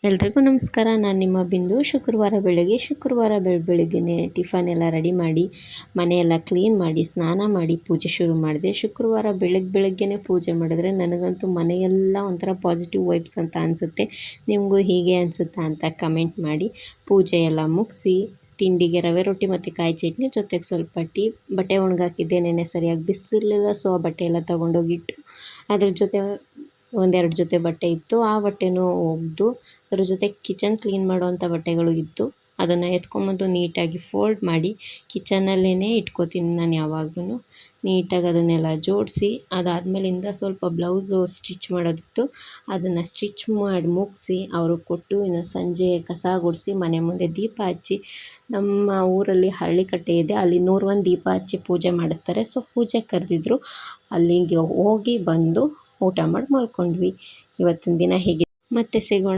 ಎಲ್ರಿಗೂ ನಮಸ್ಕಾರ. ನಾನು ನಿಮ್ಮ ಬಿಂದು. ಶುಕ್ರವಾರ ಬೆಳಗ್ಗೆನೇ ಟಿಫನ್ ಎಲ್ಲ ರೆಡಿ ಮಾಡಿ ಮನೆಯೆಲ್ಲ ಕ್ಲೀನ್ ಮಾಡಿ ಸ್ನಾನ ಮಾಡಿ ಪೂಜೆ ಶುರು ಮಾಡಿದೆ. ಶುಕ್ರವಾರ ಬೆಳಗ್ಗೆನೇ ಪೂಜೆ ಮಾಡಿದ್ರೆ ನನಗಂತೂ ಮನೆಯೆಲ್ಲ ಒಂಥರ ಪಾಸಿಟಿವ್ ವೈಬ್ಸ್ ಅಂತ ಅನಿಸುತ್ತೆ. ನಿಮಗೂ ಹೀಗೆ ಅನಿಸುತ್ತಾ ಅಂತ ಕಮೆಂಟ್ ಮಾಡಿ. ಪೂಜೆ ಎಲ್ಲ ಮುಗಿಸಿ ತಿಂಡಿಗೆ ರವೆ ರೊಟ್ಟಿ ಮತ್ತು ಕಾಯಿ ಚಟ್ನಿ, ಜೊತೆಗೆ ಸ್ವಲ್ಪ ಟೀ. ಬಟ್ಟೆ ಒಣಗಾಕಿದ್ದೆ, ನೆನೆ ಸರಿಯಾಗಿ ಬಿಸಿಲಿರಲಿಲ್ಲ. ಸೊ ಆ ಬಟ್ಟೆ ಎಲ್ಲ ತೊಗೊಂಡೋಗಿಟ್ಟು ಅದ್ರ ಜೊತೆ ಒಂದೆರಡು ಜೊತೆ ಬಟ್ಟೆ ಇತ್ತು, ಆ ಬಟ್ಟೆನೂ ಒಗೆದು ಅದ್ರ ಜೊತೆ ಕಿಚನ್ ಕ್ಲೀನ್ ಮಾಡೋವಂಥ ಬಟ್ಟೆಗಳು ಇತ್ತು. ಅದನ್ನು ಎತ್ಕೊಂಬಂದು ನೀಟಾಗಿ ಫೋಲ್ಡ್ ಮಾಡಿ ಕಿಚನಲ್ಲೇ ಇಟ್ಕೋತೀನಿ ನಾನು ಯಾವಾಗ್ಲೂ. ನೀಟಾಗಿ ಅದನ್ನೆಲ್ಲ ಜೋಡಿಸಿ ಅದಾದಮೇಲಿಂದ ಸ್ವಲ್ಪ ಬ್ಲೌಸು ಸ್ಟಿಚ್ ಮಾಡೋದಿತ್ತು. ಅದನ್ನು ಸ್ಟಿಚ್ ಮಾಡಿ ಮುಗಿಸಿ ಅವ್ರಿಗೆ ಕೊಟ್ಟು ಇನ್ನು ಸಂಜೆ ಕಸ ಗುಡಿಸಿ ಮನೆ ಮುಂದೆ ದೀಪ ಹಚ್ಚಿ, ನಮ್ಮ ಊರಲ್ಲಿ ಹಳ್ಳಿಕಟ್ಟೆ ಇದೆ, ಅಲ್ಲಿ 101 ದೀಪ ಹಚ್ಚಿ ಪೂಜೆ ಮಾಡಿಸ್ತಾರೆ. ಸೊ ಪೂಜೆ ಕರೆದಿದ್ರು, ಅಲ್ಲಿಗೆ ಹೋಗಿ ಬಂದು ಊಟ ಮಾಡಿ ಮಲ್ಕೊಂಡ್ವಿ. ಇವತ್ತಿನ ದಿನ ಹೇಗೆ ಮತ್ತೆ ಸಿಗೋಣ.